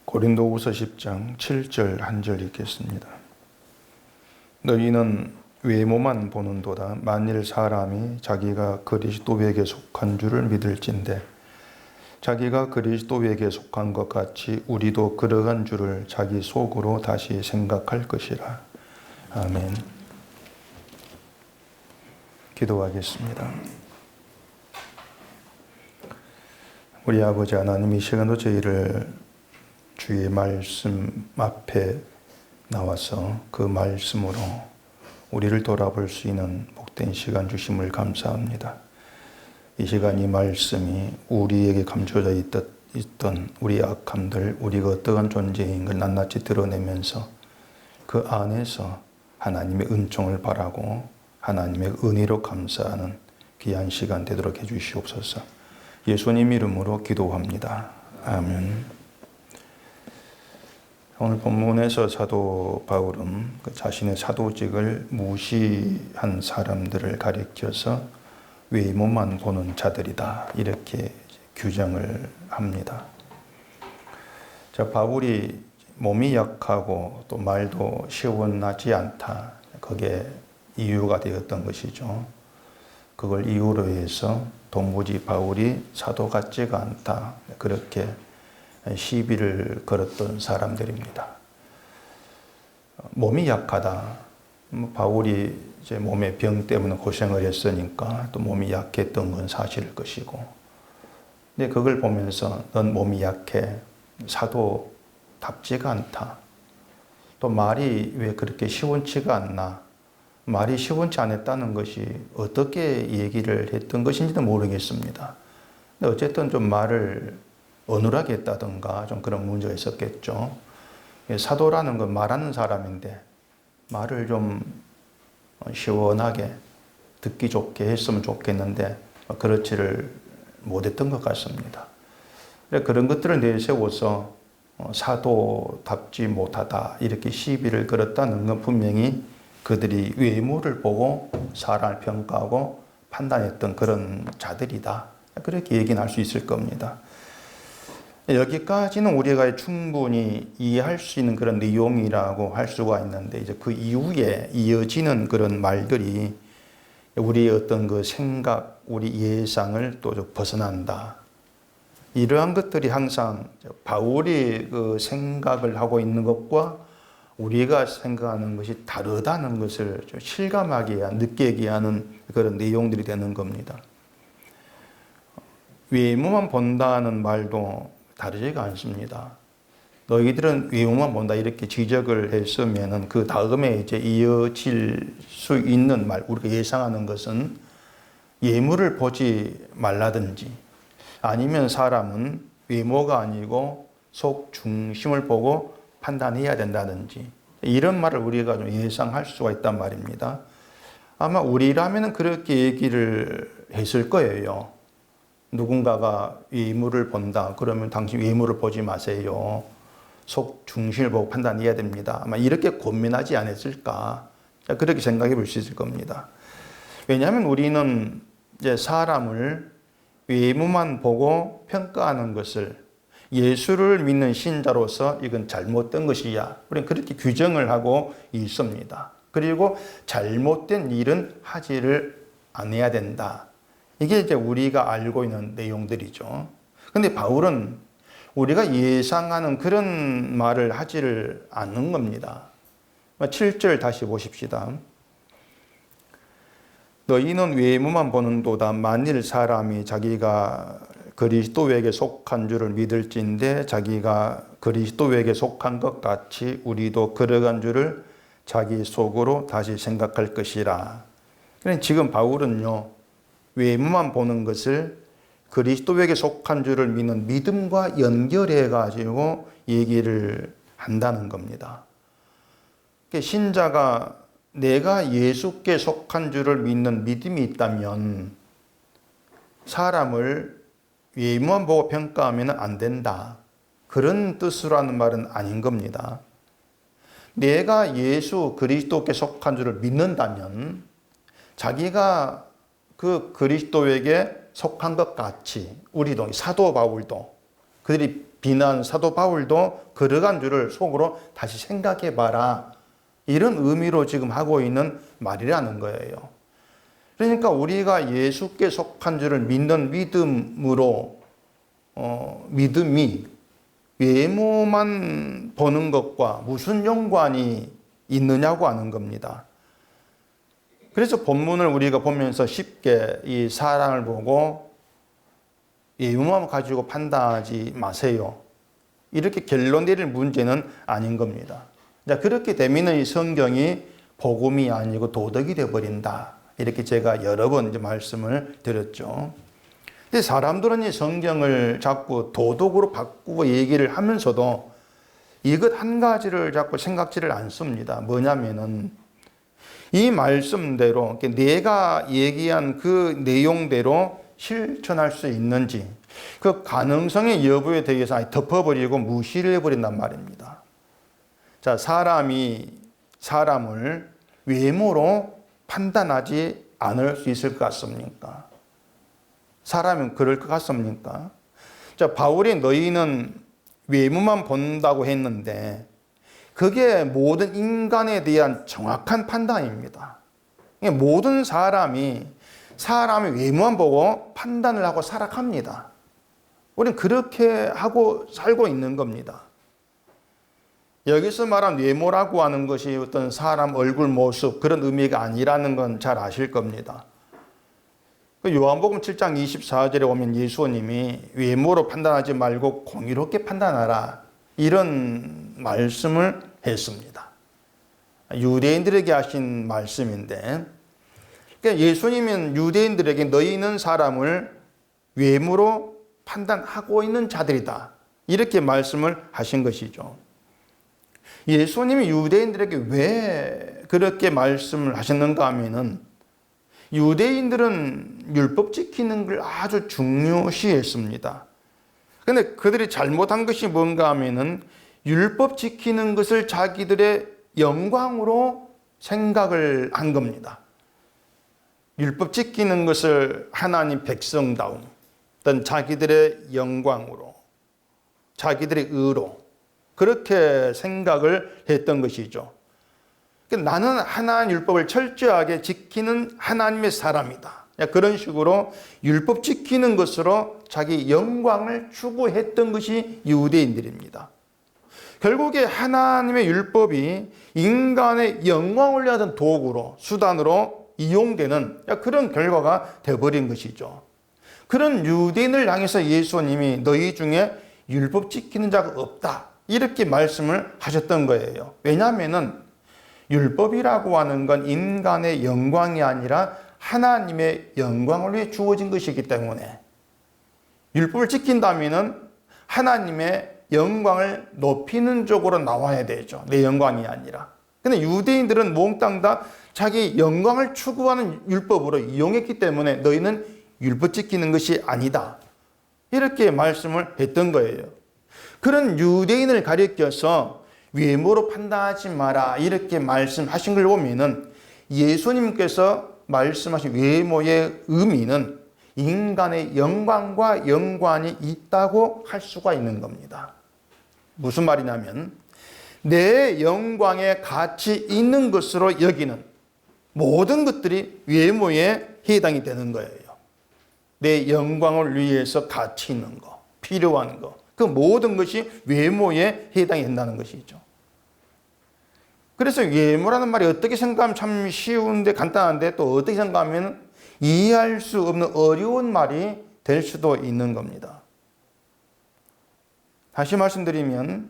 고린도후서 10장 7절 한 절 읽겠습니다. 너희는 외모만 보는도다. 만일 사람이 자기가 그리스도에게 속한 줄을 믿을진대 자기가 그리스도에게 속한 것 같이 우리도 그러한 줄을 자기 속으로 다시 생각할 것이라. 아멘. 기도하겠습니다. 우리 아버지 하나님, 이 시간도 저희를 주의 말씀 앞에 나와서 그 말씀으로 우리를 돌아볼 수 있는 복된 시간 주심을 감사합니다. 이 시간 이 말씀이 우리에게 감춰져 있던 우리의 악함들, 우리가 어떠한 존재인 걸 낱낱이 드러내면서 그 안에서 하나님의 은총을 바라고 하나님의 은혜로 감사하는 귀한 시간 되도록 해주시옵소서. 예수님 이름으로 기도합니다. 아멘. 오늘 본문에서 사도 바울은 자신의 사도직을 무시한 사람들을 가리켜서 외모만 보는 자들이다, 이렇게 규정을 합니다. 자, 바울이 몸이 약하고 또 말도 시원하지 않다, 그게 이유가 되었던 것이죠. 그걸 이유로 해서 도무지 바울이 사도 같지가 않다, 그렇게 시비를 걸었던 사람들입니다. 몸이 약하다. 바울이 이제 몸의 병 때문에 고생을 했으니까 또 몸이 약했던 건 사실일 것이고, 근데 그걸 보면서 넌 몸이 약해, 사도답지가 않다, 또 말이 왜 그렇게 시원치가 않나, 말이 시원치 않았다는 것이 어떻게 얘기를 했던 것인지도 모르겠습니다. 근데 어쨌든 좀 말을 어눌하게 했다든가 좀 그런 문제가 있었겠죠. 사도라는 건 말하는 사람인데 말을 좀 시원하게 듣기 좋게 했으면 좋겠는데 그렇지를 못했던 것 같습니다. 그런 것들을 내세워서 사도답지 못하다, 이렇게 시비를 걸었다는 건 분명히 그들이 외모를 보고 사람을 평가하고 판단했던 그런 자들이다, 그렇게 얘기는 할 수 있을 겁니다. 여기까지는 우리가 충분히 이해할 수 있는 그런 내용이라고 할 수가 있는데, 이제 그 이후에 이어지는 그런 말들이 우리의 어떤 그 생각, 우리 예상을 또 벗어난다. 이러한 것들이 항상 바울이 그 생각을 하고 있는 것과 우리가 생각하는 것이 다르다는 것을 실감하게, 느끼게 하는 그런 내용들이 되는 겁니다. 외모만 본다는 말도 다르지가 않습니다. 너희들은 외모만 본다, 이렇게 지적을 했으면은 그 다음에 이제 이어질 수 있는 말, 우리가 예상하는 것은 예물을 보지 말라든지, 아니면 사람은 외모가 아니고 속 중심을 보고 판단해야 된다든지, 이런 말을 우리가 좀 예상할 수가 있단 말입니다. 아마 우리라면 그렇게 얘기를 했을 거예요. 누군가가 외모를 본다, 그러면 당신 외모를 보지 마세요, 속 중심을 보고 판단해야 됩니다, 아마 이렇게 고민하지 않았을까, 그렇게 생각해 볼 수 있을 겁니다. 왜냐하면 우리는 이제 사람을 외모만 보고 평가하는 것을 예수를 믿는 신자로서 이건 잘못된 것이야, 우리는 그렇게 규정을 하고 있습니다. 그리고 잘못된 일은 하지를 않아야 된다, 이게 이제 우리가 알고 있는 내용들이죠. 근데 바울은 우리가 예상하는 그런 말을 하지를 않는 겁니다. 7절 다시 보십시다. 너희는 외모만 보는도다. 만일 사람이 자기가 그리스도에게 속한 줄을 믿을진대 자기가 그리스도에게 속한 것 같이 우리도 그러한 줄을 자기 속으로 다시 생각할 것이라. 그러니까 지금 바울은요, 외모만 보는 것을 그리스도에게 속한 줄을 믿는 믿음과 연결해 가지고 얘기를 한다는 겁니다. 신자가 내가 예수께 속한 줄을 믿는 믿음이 있다면 사람을 외모만 보고 평가하면 안 된다, 그런 뜻으로 하는 말은 아닌 겁니다. 내가 예수 그리스도께 속한 줄을 믿는다면 자기가 그 그리스도에게 속한 것 같이 우리도, 사도 바울도 그들이 비난 사도 바울도 걸어간 줄을 속으로 다시 생각해 봐라. 이런 의미로 지금 하고 있는 말이라는 거예요. 그러니까 우리가 예수께 속한 줄을 믿는 믿음으로 믿음이 외모만 보는 것과 무슨 연관이 있느냐고 하는 겁니다. 그래서 본문을 우리가 보면서 쉽게 이 사랑을 보고 외모만 가지고 판단하지 마세요. 이렇게 결론 내릴 문제는 아닌 겁니다. 자, 그렇게 되면 이 성경이 복음이 아니고 도덕이 되어버린다. 이렇게 제가 여러 번 이제 말씀을 드렸죠. 근데 사람들은 이 성경을 자꾸 도덕으로 바꾸고 얘기를 하면서도 이것 한 가지를 자꾸 생각지를 않습니다. 뭐냐면은 이 말씀대로 내가 얘기한 그 내용대로 실천할 수 있는지 그 가능성의 여부에 대해서 덮어버리고 무시를 해버린단 말입니다. 자, 사람이 사람을 외모로 판단하지 않을 수 있을 것 같습니까? 사람은 그럴 것 같습니까? 자, 바울이 너희는 외모만 본다고 했는데 그게 모든 인간에 대한 정확한 판단입니다. 모든 사람이 사람의 외모만 보고 판단을 하고 살아갑니다. 우리는 그렇게 하고 살고 있는 겁니다. 여기서 말한 외모라고 하는 것이 어떤 사람 얼굴 모습 그런 의미가 아니라는 건 잘 아실 겁니다. 요한복음 7장 24절에 보면 예수님이 외모로 판단하지 말고 공의롭게 판단하라 이런 말씀을 했습니다. 유대인들에게 하신 말씀인데 그러니까 예수님은 유대인들에게 너희는 사람을 외모로 판단하고 있는 자들이다 이렇게 말씀을 하신 것이죠. 예수님이 유대인들에게 왜 그렇게 말씀을 하셨는가 하면은 유대인들은 율법 지키는 걸 아주 중요시했습니다. 그런데 그들이 잘못한 것이 뭔가 하면은 율법 지키는 것을 자기들의 영광으로 생각을 한 겁니다. 율법 지키는 것을 하나님 백성다움, 어떤 자기들의 영광으로, 자기들의 의로 그렇게 생각을 했던 것이죠. 나는 하나님 율법을 철저하게 지키는 하나님의 사람이다. 그런 식으로 율법 지키는 것으로 자기 영광을 추구했던 것이 유대인들입니다. 결국에 하나님의 율법이 인간의 영광을 위하던 도구로, 수단으로 이용되는 그런 결과가 되어버린 것이죠. 그런 유대인을 향해서 예수님이 너희 중에 율법 지키는 자가 없다. 이렇게 말씀을 하셨던 거예요. 왜냐하면 율법이라고 하는 건 인간의 영광이 아니라 하나님의 영광을 위해 주어진 것이기 때문에 율법을 지킨다면 하나님의 영광을 높이는 쪽으로 나와야 되죠. 내 영광이 아니라. 근데 유대인들은 몽땅 다 자기 영광을 추구하는 율법으로 이용했기 때문에 너희는 율법 지키는 것이 아니다. 이렇게 말씀을 했던 거예요. 그런 유대인을 가리켜서 외모로 판단하지 마라 이렇게 말씀하신 걸 보면은 예수님께서 말씀하신 외모의 의미는 인간의 영광과 연관이 있다고 할 수가 있는 겁니다. 무슨 말이냐면 내 영광에 가치 있는 것으로 여기는 모든 것들이 외모에 해당이 되는 거예요. 내 영광을 위해서 가치 있는 거, 필요한 거, 그 모든 것이 외모에 해당이 된다는 것이죠. 그래서 외모라는 말이 어떻게 생각하면 참 쉬운데 간단한데 또 어떻게 생각하면 이해할 수 없는 어려운 말이 될 수도 있는 겁니다. 다시 말씀드리면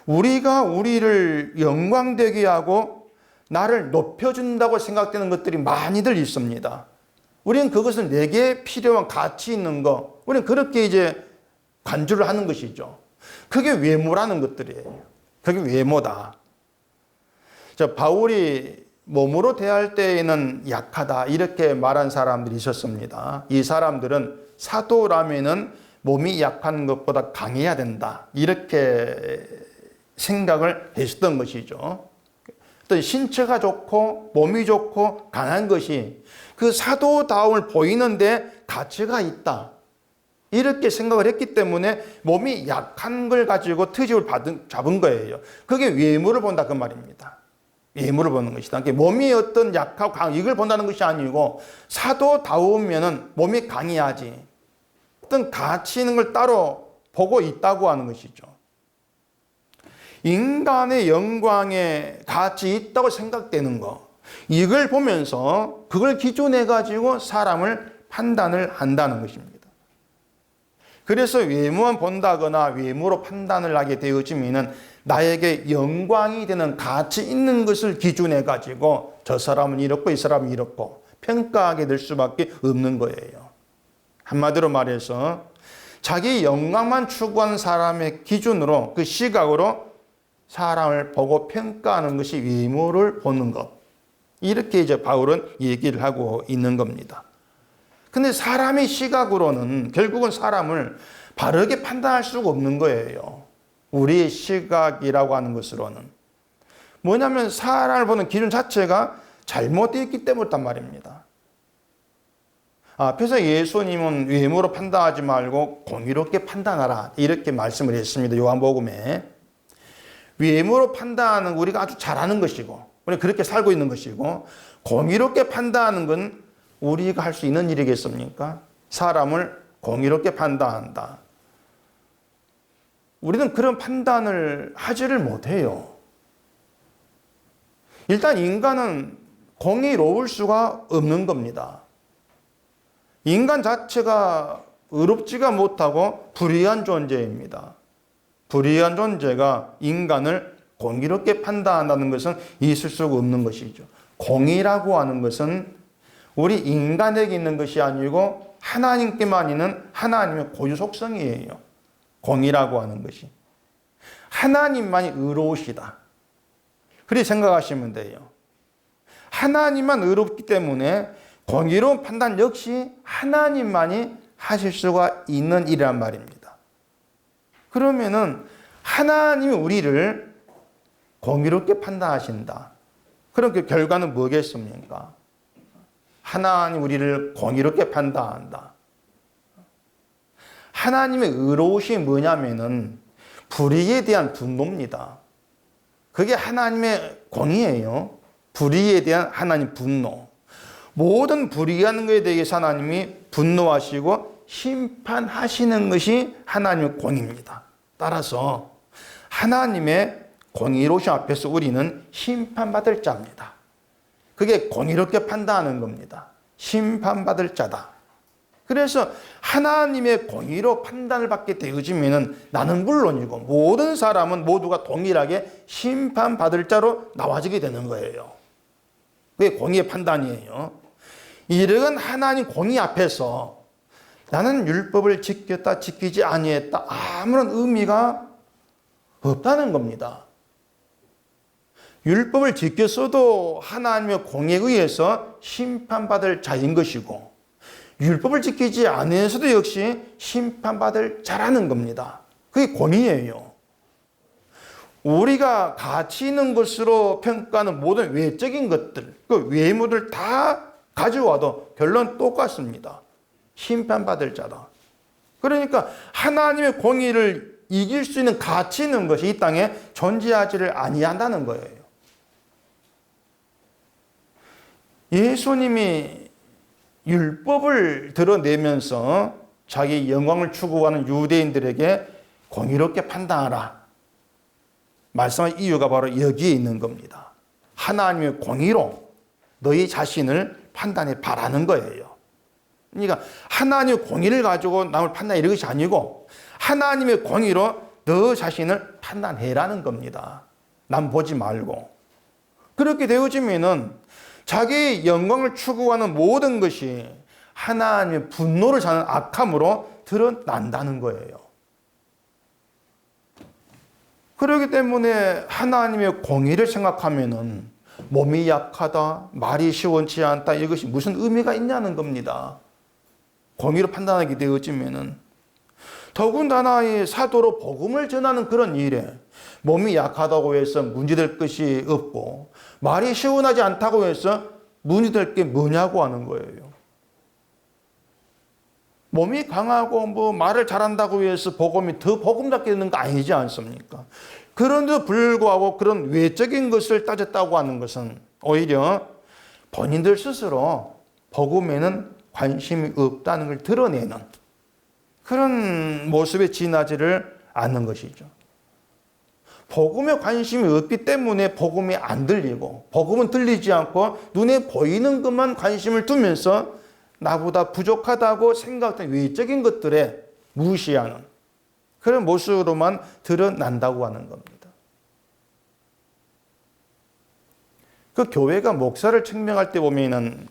우리가 우리를 영광되게 하고 나를 높여준다고 생각되는 것들이 많이들 있습니다. 우리는 그것은 내게 필요한 가치 있는 거, 우리는 그렇게 이제 간주를 하는 것이죠. 그게 외모라는 것들이에요. 그게 외모다. 자, 바울이 몸으로 대할 때에는 약하다 이렇게 말한 사람들이 있었습니다. 이 사람들은 사도라면은 몸이 약한 것보다 강해야 된다 이렇게 생각을 했었던 것이죠. 어떤 신체가 좋고 몸이 좋고 강한 것이 그 사도다움을 보이는데 가치가 있다 이렇게 생각을 했기 때문에 몸이 약한 걸 가지고 트집을 잡은 거예요. 그게 외모를 본다 그 말입니다. 외모를 보는 것이다. 그러니까 몸이 어떤 약하고 강한 이걸 본다는 것이 아니고 사도다우면은 몸이 강해야지 어떤 가치 있는 걸 따로 보고 있다고 하는 것이죠. 인간의 영광에 가치 있다고 생각되는 거 이걸 보면서 그걸 기준해 가지고 사람을 판단을 한다는 것입니다. 그래서 외모만 본다거나 외모로 판단을 하게 되어지면은 나에게 영광이 되는 가치 있는 것을 기준해 가지고 저 사람은 이렇고 이 사람은 이렇고 평가하게 될 수밖에 없는 거예요. 한마디로 말해서 자기 영광만 추구하는 사람의 기준으로 그 시각으로 사람을 보고 평가하는 것이 외모를 보는 것. 이렇게 이제 바울은 얘기를 하고 있는 겁니다. 근데 사람의 시각으로는 결국은 사람을 바르게 판단할 수가 없는 거예요. 우리의 시각이라고 하는 것으로는. 뭐냐면 사람을 보는 기준 자체가 잘못되어 있기 때문이란 말입니다. 앞에서 예수님은 외모로 판단하지 말고 공의롭게 판단하라 이렇게 말씀을 했습니다. 요한복음에. 외모로 판단하는 우리가 아주 잘하는 것이고 우리가 그렇게 살고 있는 것이고 공의롭게 판단하는 건 우리가 할 수 있는 일이겠습니까? 사람을 공의롭게 판단한다. 우리는 그런 판단을 하지를 못해요. 일단 인간은 공의로울 수가 없는 겁니다. 인간 자체가 의롭지가 못하고 불의한 존재입니다. 불의한 존재가 인간을 공의롭게 판단한다는 것은 있을 수가 없는 것이죠. 공의라고 하는 것은 우리 인간에게 있는 것이 아니고 하나님께만 있는 하나님의 고유 속성이에요. 공의라고 하는 것이. 하나님만이 의로우시다. 그렇게 생각하시면 돼요. 하나님만 의롭기 때문에 공의로운 판단 역시 하나님만이 하실 수가 있는 일이란 말입니다. 그러면은 하나님이 우리를 공의롭게 판단하신다. 그럼 그 결과는 뭐겠습니까? 하나님 우리를 공의롭게 판단한다. 하나님의 의로우심이 뭐냐면은 불의에 대한 분노입니다. 그게 하나님의 공의예요. 불의에 대한 하나님 분노. 모든 불의한 것에 대해서 하나님이 분노하시고 심판하시는 것이 하나님의 공의입니다. 따라서 하나님의 공의로우심 앞에서 우리는 심판받을 자입니다. 그게 공의롭게 판단하는 겁니다. 심판받을 자다. 그래서 하나님의 공의로 판단을 받게 되어지면 나는 물론이고 모든 사람은 모두가 동일하게 심판받을 자로 나와지게 되는 거예요. 그게 공의의 판단이에요. 이런 하나님 공의 앞에서 나는 율법을 지켰다 지키지 아니했다 아무런 의미가 없다는 겁니다. 율법을 지켰어도 하나님의 공의에 의해서 심판받을 자인 것이고 율법을 지키지 않으면서도 역시 심판받을 자라는 겁니다. 그게 공의예요. 우리가 가치 있는 것으로 평가하는 모든 외적인 것들, 그 외모들 다 가져와도 결론 똑같습니다. 심판받을 자다. 그러니까 하나님의 공의를 이길 수 있는 가치 있는 것이 이 땅에 존재하지를 아니한다는 거예요. 예수님이 율법을 드러내면서 자기 영광을 추구하는 유대인들에게 공의롭게 판단하라 말씀한 이유가 바로 여기에 있는 겁니다. 하나님의 공의로 너희 자신을 판단해 바라는 거예요. 그러니까 하나님의 공의를 가지고 남을 판단해 이런 것이 아니고 하나님의 공의로 너 자신을 판단해라는 겁니다. 남 보지 말고. 그렇게 되어지면은 자기의 영광을 추구하는 모든 것이 하나님의 분노를 사는 악함으로 드러난다는 거예요. 그렇기 때문에 하나님의 공의를 생각하면은 몸이 약하다, 말이 시원치 않다 이것이 무슨 의미가 있냐는 겁니다. 공의로 판단하게 되어지면은 더군다나 이 사도로 복음을 전하는 그런 일에 몸이 약하다고 해서 문제될 것이 없고 말이 시원하지 않다고 해서 문제될 게 뭐냐고 하는 거예요. 몸이 강하고 뭐 말을 잘한다고 해서 복음이 더 복음답게 되는 거 아니지 않습니까? 그런데도 불구하고 그런 외적인 것을 따졌다고 하는 것은 오히려 본인들 스스로 복음에는 관심이 없다는 걸 드러내는 그런 모습에 지나지를 않는 것이죠. 복음에 관심이 없기 때문에 복음이 안 들리고 복음은 들리지 않고 눈에 보이는 것만 관심을 두면서 나보다 부족하다고 생각된 외적인 것들에 무시하는 그런 모습으로만 드러난다고 하는 겁니다. 그 교회가 목사를 청명할 때 보면은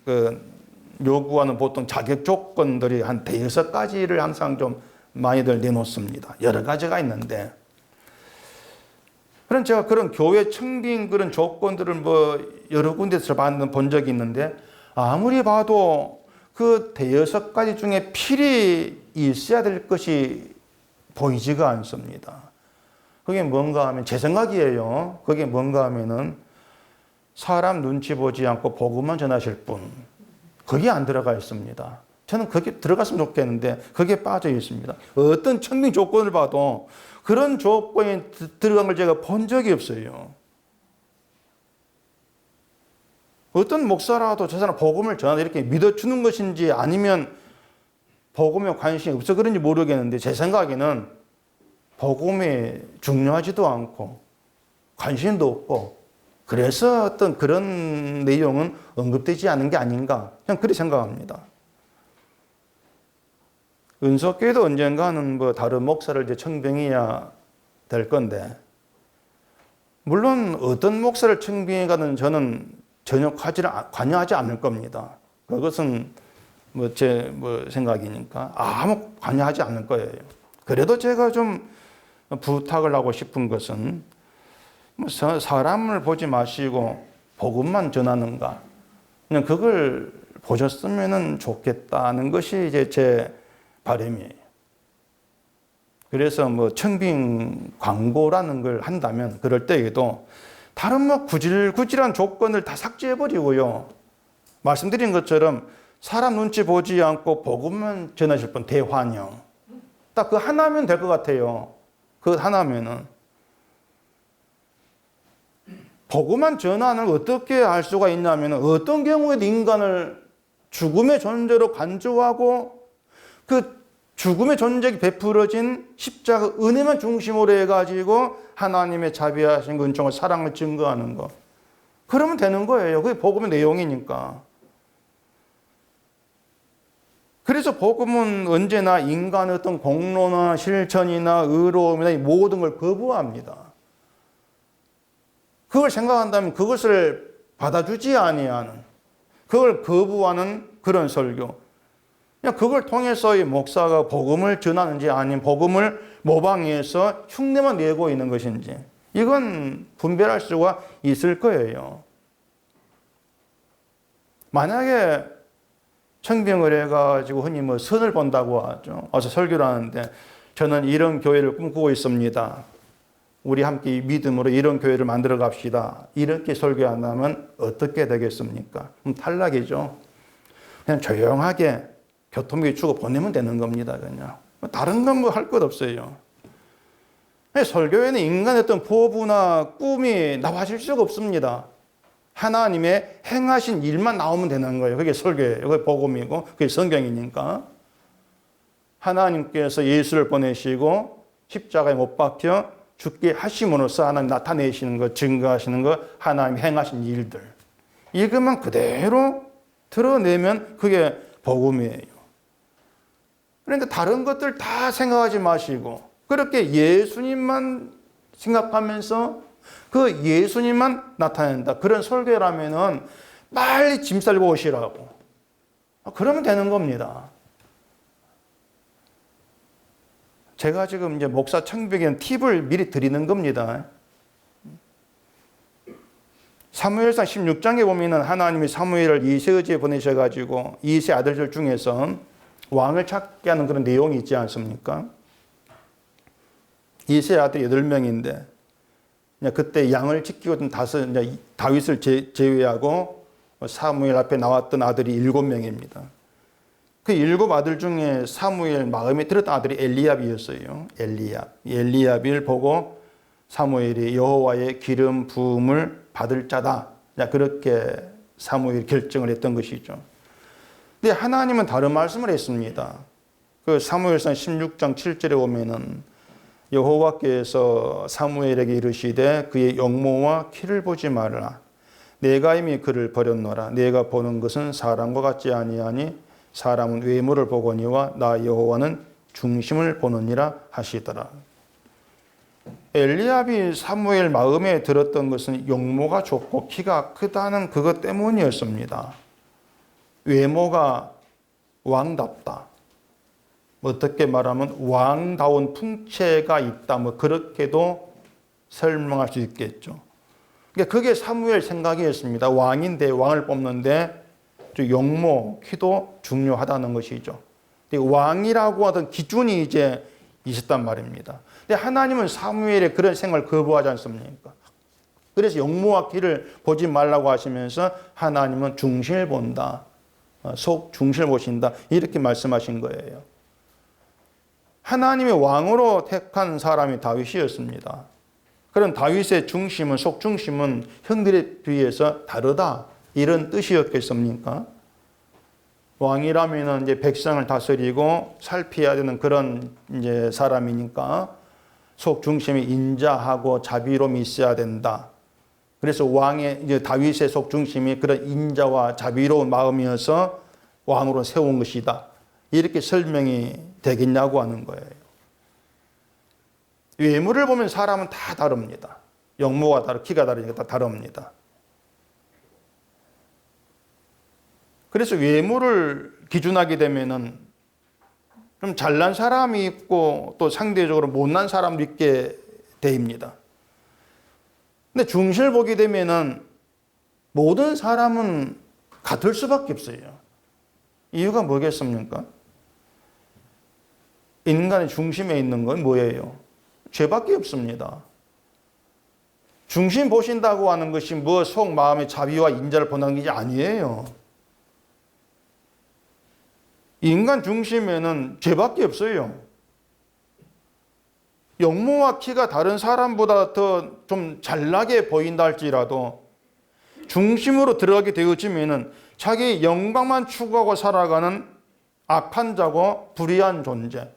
요구하는 보통 자격 조건들이 한 5가지를 항상 좀 많이들 내놓습니다. 여러 가지가 있는데. 그럼 제가 그런 교회 청빙 그런 조건들을 뭐 여러 군데서 본 적이 있는데 아무리 봐도 그 5가지 중에 필히 있어야 될 것이 보이지가 않습니다. 그게 뭔가 하면 제 생각이에요. 그게 뭔가 하면은 사람 눈치 보지 않고 복음만 전하실 분. 거기에 안 들어가 있습니다. 저는 거기 들어갔으면 좋겠는데 거기에 빠져 있습니다. 어떤 청빙 조건을 봐도 그런 조건이 들어간 걸 제가 본 적이 없어요. 어떤 목사라도 저 사람 복음을 전하다 이렇게 믿어주는 것인지 아니면 복음에 관심이 없어 그런지 모르겠는데 제 생각에는 복음이 중요하지도 않고 관심도 없고 그래서 어떤 그런 내용은 언급되지 않은 게 아닌가 그냥 그렇게 생각합니다. 은속교회도 언젠가는 뭐 다른 목사를 이제 청빙해야 될 건데 물론 어떤 목사를 청빙해가는 저는 전혀 관여하지 않을 겁니다. 그것은 제 생각이니까 아무 관여하지 않을 거예요. 그래도 제가 좀 부탁을 하고 싶은 것은 사람을 보지 마시고 복음만 전하는가 그냥 그걸 보셨으면 좋겠다는 것이 이제 제 바람이에요. 그래서 청빙 광고라는 걸 한다면 그럴 때에도 다른 구질구질한 조건을 다 삭제해버리고요. 말씀드린 것처럼 사람 눈치 보지 않고 복음만 전하실 분 대환영. 딱 그 하나면 될 것 같아요. 그 하나면은. 복음만 전하는 걸 어떻게 알 수가 있냐면 어떤 경우에도 인간을 죽음의 존재로 간주하고 그 죽음의 존재가 베풀어진 십자가 은혜만 중심으로 해가지고 하나님의 자비하신 은총과 사랑을 증거하는 것. 그러면 되는 거예요. 그게 복음의 내용이니까. 그래서 복음은 언제나 인간의 어떤 공로나 실천이나 의로움이나 이 모든 걸 거부합니다. 그걸 생각한다면 그것을 받아주지 아니하는, 그걸 거부하는 그런 설교. 그냥 그걸 통해서 이 목사가 복음을 전하는지 아니면 복음을 모방해서 흉내만 내고 있는 것인지 이건 분별할 수가 있을 거예요. 만약에 청빙을 해가지고 흔히 선을 본다고 하죠. 와서 설교를 하는데 저는 이런 교회를 꿈꾸고 있습니다. 우리 함께 믿음으로 이런 교회를 만들어 갑시다. 이렇게 설교한다면 어떻게 되겠습니까? 그럼 탈락이죠. 그냥 조용하게 교통비 주고 보내면 되는 겁니다. 그냥 다른 건 할 것 없어요. 설교에는 인간의 어떤 포부나 꿈이 나와질 수가 없습니다. 하나님의 행하신 일만 나오면 되는 거예요. 그게 설교예요. 그게 복음이고 그게 성경이니까. 하나님께서 예수를 보내시고 십자가에 못 박혀 죽게 하심으로써 하나님 나타내시는 것, 증거하시는 것, 하나님 행하신 일들. 이것만 그대로 드러내면 그게 복음이에요. 그러니까 다른 것들 다 생각하지 마시고 그렇게 예수님만 생각하면서 그 예수님만 나타낸다. 그런 설교라면은 빨리 짐 싸고 오시라고. 그러면 되는 겁니다. 제가 지금 이제 목사 청빙에 팁을 미리 드리는 겁니다. 사무엘상 16장에 보면은 하나님이 사무엘을 이새의지에 보내셔가지고 이새 아들들 중에서 왕을 찾게 하는 그런 내용이 있지 않습니까? 이새 아들이 8명인데 그때 양을 지키고 있던 다윗을 제외하고 사무엘 앞에 나왔던 아들이 7명입니다. 그 7 아들 중에 사무엘 마음에 들었던 아들이 엘리압이었어요. 엘리압을 보고 사무엘이 여호와의 기름 부음을 받을 자다. 그렇게 사무엘이 결정을 했던 것이죠. 근데 하나님은 다른 말씀을 했습니다. 그 사무엘상 16장 7절에 보면은 여호와께서 사무엘에게 이르시되 그의 용모와 키를 보지 말라. 내가 이미 그를 버렸노라. 내가 보는 것은 사람과 같지 아니하니 사람은 외모를 보거니와 나 여호와는 중심을 보느니라 하시더라. 엘리압이 사무엘 마음에 들었던 것은 용모가 좋고 키가 크다는 그것 때문이었습니다. 외모가 왕답다. 어떻게 말하면 왕다운 풍채가 있다. 그렇게도 설명할 수 있겠죠. 그게 사무엘 생각이었습니다. 왕인데 왕을 뽑는데 용모, 키도 중요하다는 것이죠. 왕이라고 하던 기준이 이제 있었단 말입니다. 근데 하나님은 사무엘의 그런 생각을 거부하지 않습니까? 그래서 용모와 키를 보지 말라고 하시면서 하나님은 중심을 본다. 속 중심을 보신다. 이렇게 말씀하신 거예요. 하나님의 왕으로 택한 사람이 다윗이었습니다. 그런 다윗의 중심은, 속 중심은 형들에 비해서 다르다. 이런 뜻이었겠습니까? 왕이라면 이제 백성을 다스리고 살피해야 되는 그런 이제 사람이니까 속 중심이 인자하고 자비로움이 있어야 된다. 그래서 왕의 이제 다윗의 속 중심이 그런 인자와 자비로운 마음이어서 왕으로 세운 것이다. 이렇게 설명이 되겠냐고 하는 거예요. 외모를 보면 사람은 다 다릅니다. 용모가 다르고 키가 다르니까 다 다릅니다. 그래서 외모를 기준하게 되면은 좀 잘난 사람이 있고 또 상대적으로 못난 사람도 있게 됩니다. 근데 중심을 보게 되면은 모든 사람은 같을 수밖에 없어요. 이유가 뭐겠습니까? 인간의 중심에 있는 건 뭐예요? 죄밖에 없습니다. 중심 보신다고 하는 것이 속 마음의 자비와 인자를 보는 게 아니에요. 인간 중심에는 죄밖에 없어요. 용모와 키가 다른 사람보다 더 좀 잘나게 보인다 할지라도 중심으로 들어가게 되어지면은 자기 영광만 추구하고 살아가는 악한 자고 불의한 존재.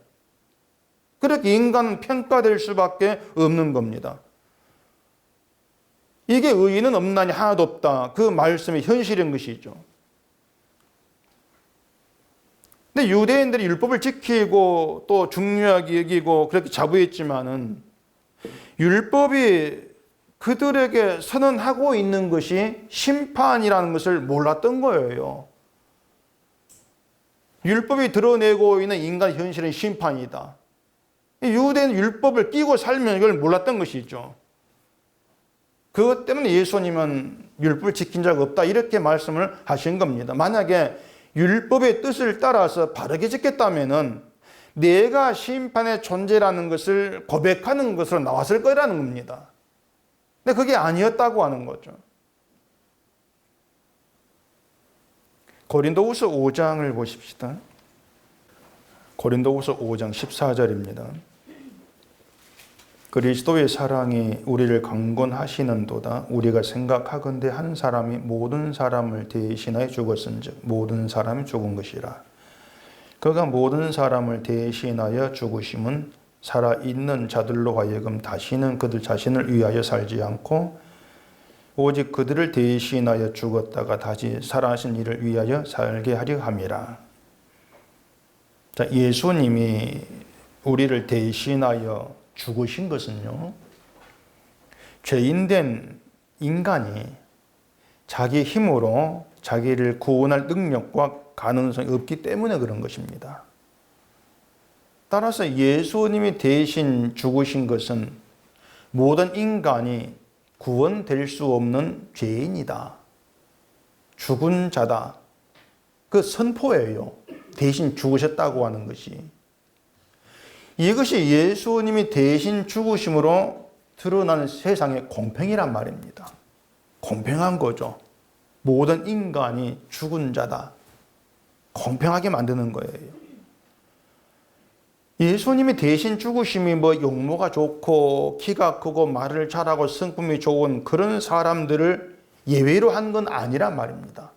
그렇게 인간은 평가될 수밖에 없는 겁니다. 이게 의인은 없나니 하나도 없다. 그 말씀이 현실인 것이죠. 근데 유대인들이 율법을 지키고 또 중요하게 여기고 그렇게 자부했지만은 율법이 그들에게 선언하고 있는 것이 심판이라는 것을 몰랐던 거예요. 율법이 드러내고 있는 인간 현실은 심판이다. 유대인 율법을 끼고 살면 이걸 몰랐던 것이죠. 그것 때문에 예수님은 율법을 지킨 적 없다 이렇게 말씀을 하신 겁니다. 만약에 율법의 뜻을 따라서 바르게 지켰다면은 내가 심판의 존재라는 것을 고백하는 것으로 나왔을 거라는 겁니다. 근데 그게 아니었다고 하는 거죠. 고린도후서 5장을 보십시다. 고린도후서 5장 14절입니다. 그리스도의 사랑이 우리를 강권하시는도다. 우리가 생각하건대 한 사람이 모든 사람을 대신하여 죽었은즉 모든 사람이 죽은 것이라. 그가 모든 사람을 대신하여 죽으심은 살아있는 자들로 하여금 다시는 그들 자신을 위하여 살지 않고 오직 그들을 대신하여 죽었다가 다시 살아나신 이를 위하여 살게 하려 함이라. 자, 예수님이 우리를 대신하여 죽으신 것은요, 죄인된 인간이 자기 힘으로 자기를 구원할 능력과 가능성이 없기 때문에 그런 것입니다. 따라서 예수님이 대신 죽으신 것은 모든 인간이 구원될 수 없는 죄인이다. 죽은 자다. 그 선포예요. 대신 죽으셨다고 하는 것이. 이것이 예수님이 대신 죽으심으로 드러나는 세상의 공평이란 말입니다. 공평한 거죠. 모든 인간이 죽은 자다. 공평하게 만드는 거예요. 예수님이 대신 죽으심이 뭐 용모가 좋고 키가 크고 말을 잘하고 성품이 좋은 그런 사람들을 예외로 한 건 아니란 말입니다.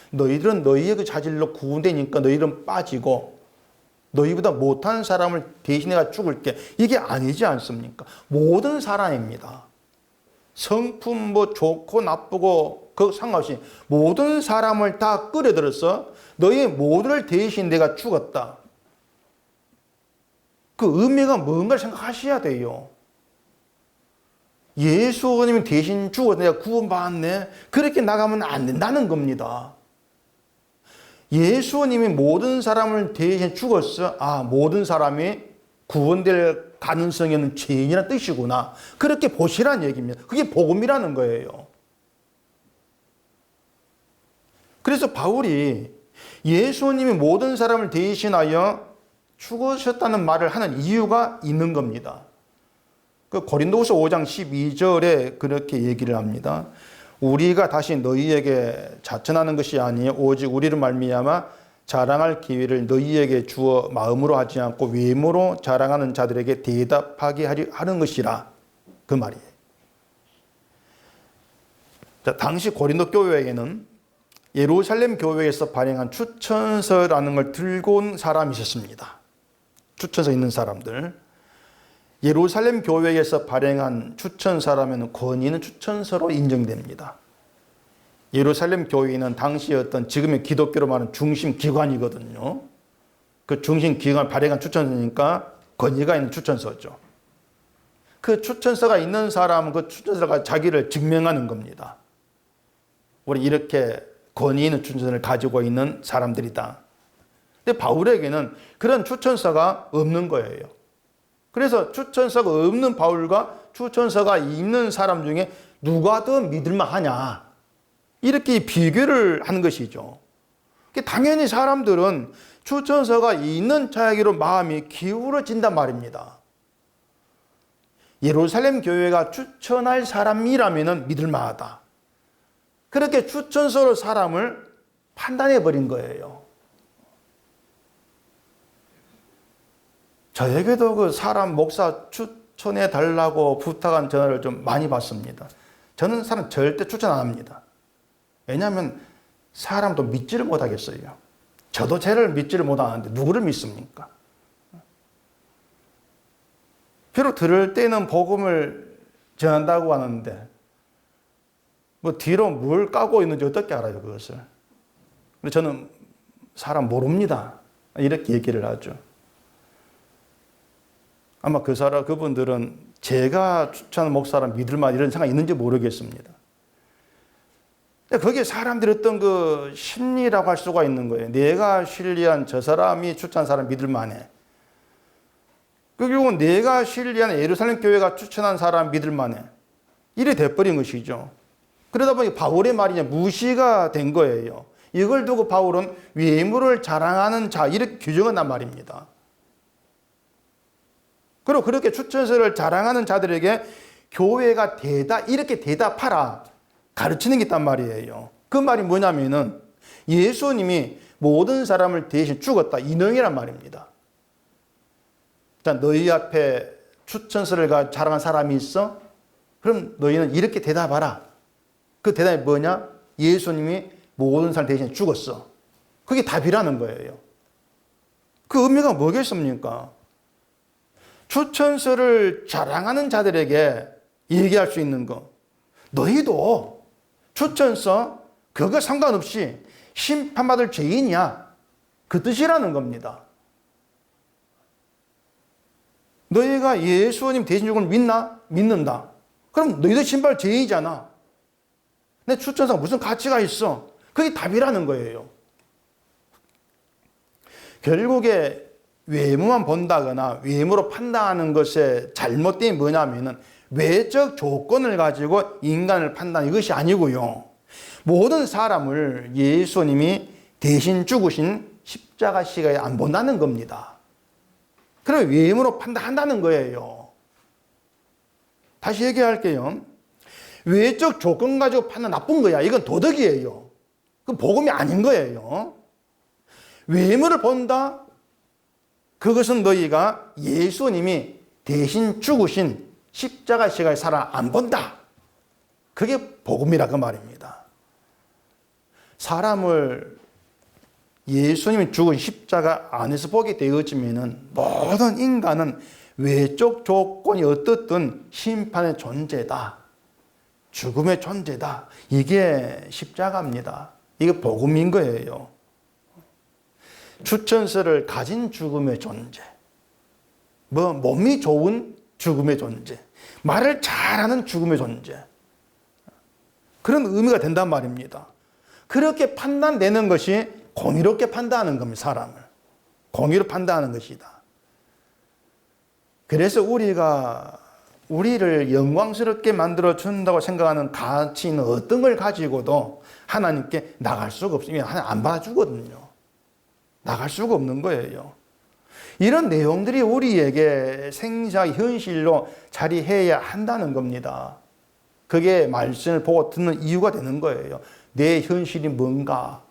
너희들은 너희의 그 자질로 구원되니까 너희들은 빠지고 너희보다 못한 사람을 대신해가 죽을게. 이게 아니지 않습니까? 모든 사람입니다. 성품 뭐 좋고 나쁘고 그 상관없이 모든 사람을 다 끌어들여서 너희 모두를 대신 내가 죽었다. 그 의미가 뭔가를 생각하셔야 돼요. 예수님이 대신 죽어서 내가 구원받았네. 그렇게 나가면 안 된다는 겁니다. 예수님이 모든 사람을 대신 죽었어. 아, 모든 사람이 구원될 가능성이 있는 죄인이라는 뜻이구나. 그렇게 보시라는 얘기입니다. 그게 복음이라는 거예요. 그래서 바울이 예수님이 모든 사람을 대신하여 죽으셨다는 말을 하는 이유가 있는 겁니다. 그 고린도후서 5장 12절에 그렇게 얘기를 합니다. 우리가 다시 너희에게 자천하는 것이 아니요 오직 우리를 말미암아 자랑할 기회를 너희에게 주어 마음으로 하지 않고 외모로 자랑하는 자들에게 대답하게 하는 것이라. 그 말이에요. 자, 당시 고린도 교회에는 예루살렘 교회에서 발행한 추천서라는 걸 들고 온 사람이 있었습니다. 추천서 있는 사람들. 예루살렘 교회에서 발행한 추천서라면 권위는 추천서로 인정됩니다. 예루살렘 교회는 당시 어떤 지금의 기독교로 말하는 중심 기관이거든요. 그 중심 기관을 발행한 추천서니까 권위가 있는 추천서죠. 그 추천서가 있는 사람은 그 추천서가 자기를 증명하는 겁니다. 우리 이렇게 권위 있는 추천서를 가지고 있는 사람들이다. 근데 바울에게는 그런 추천서가 없는 거예요. 그래서 추천서가 없는 바울과 추천서가 있는 사람 중에 누가 더 믿을만 하냐. 이렇게 비교를 하는 것이죠. 당연히 사람들은 추천서가 있는 자에게로 마음이 기울어진단 말입니다. 예루살렘 교회가 추천할 사람이라면 믿을만하다. 그렇게 추천서로 사람을 판단해버린 거예요. 저에게도 그 사람 목사 추천해 달라고 부탁한 전화를 좀 많이 받습니다. 저는 사람 절대 추천 안 합니다. 왜냐하면 사람도 믿지를 못하겠어요. 저도 쟤를 믿지를 못하는데 누구를 믿습니까? 비록 들을 때는 복음을 전한다고 하는데 뭐 뒤로 뭘 까고 있는지 어떻게 알아요, 그것을? 근데 저는 사람 모릅니다. 이렇게 얘기를 하죠. 아마 그분들은 제가 추천한 목사람 믿을만 이런 생각이 있는지 모르겠습니다. 거기에 사람들이 어떤 그 심리라고 할 수가 있는 거예요. 내가 신뢰한 저 사람이 추천한 사람 믿을만해. 그리고 내가 신뢰한 예루살렘 교회가 추천한 사람 믿을만해. 이래 돼버린 것이죠. 그러다 보니 바울의 말이 무시가 된 거예요. 이걸 두고 바울은 외모를 자랑하는 자 이렇게 규정한단 말입니다. 그리고 그렇게 추천서를 자랑하는 자들에게 교회가 이렇게 대답하라 가르치는 게 있단 말이에요. 그 말이 뭐냐면은 예수님이 모든 사람을 대신 죽었다. 인용이란 말입니다. 자, 너희 앞에 추천서를 자랑한 사람이 있어? 그럼 너희는 이렇게 대답하라. 그 대답이 뭐냐? 예수님이 모든 사람 대신 죽었어. 그게 답이라는 거예요. 그 의미가 뭐겠습니까? 추천서를 자랑하는 자들에게 얘기할 수 있는 거. 너희도 추천서 그거 상관없이 심판받을 죄인이야. 그 뜻이라는 겁니다. 너희가 예수님 대신 죽음을 믿나? 믿는다. 그럼 너희도 심판받을 죄인이잖아. 내 추천서가 무슨 가치가 있어? 그게 답이라는 거예요. 결국에 외모만 본다거나 외모로 판단하는 것의 잘못됨이 뭐냐면은 외적 조건을 가지고 인간을 판단하는 이것이 아니고요. 모든 사람을 예수님이 대신 죽으신 십자가 시가에 안 본다는 겁니다. 그럼 외모로 판단한다는 거예요. 다시 얘기할게요. 외적 조건 가지고 판단 나쁜 거야. 이건 도덕이에요. 그건 복음이 아닌 거예요. 외모를 본다? 그것은 너희가 예수님이 대신 죽으신 십자가 시간의 사람 안 본다. 그게 복음이라 그 말입니다. 사람을 예수님이 죽은 십자가 안에서 보게 되어지면은 모든 인간은 외적 조건이 어떻든 심판의 존재다. 죽음의 존재다. 이게 십자가입니다. 이게 복음인 거예요. 추천서를 가진 죽음의 존재. 몸이 좋은 죽음의 존재. 말을 잘하는 죽음의 존재. 그런 의미가 된단 말입니다. 그렇게 판단되는 것이 공의롭게 판단하는 겁니다. 사람을. 공의로 판단하는 것이다. 그래서 우리를 영광스럽게 만들어 준다고 생각하는 가치는 어떤 걸 가지고도 하나님께 나갈 수가 없으면 하나님 안 받아주거든요. 나갈 수가 없는 거예요. 이런 내용들이 우리에게 생사 현실로 자리해야 한다는 겁니다. 그게 말씀을 보고 듣는 이유가 되는 거예요. 내 현실이 뭔가?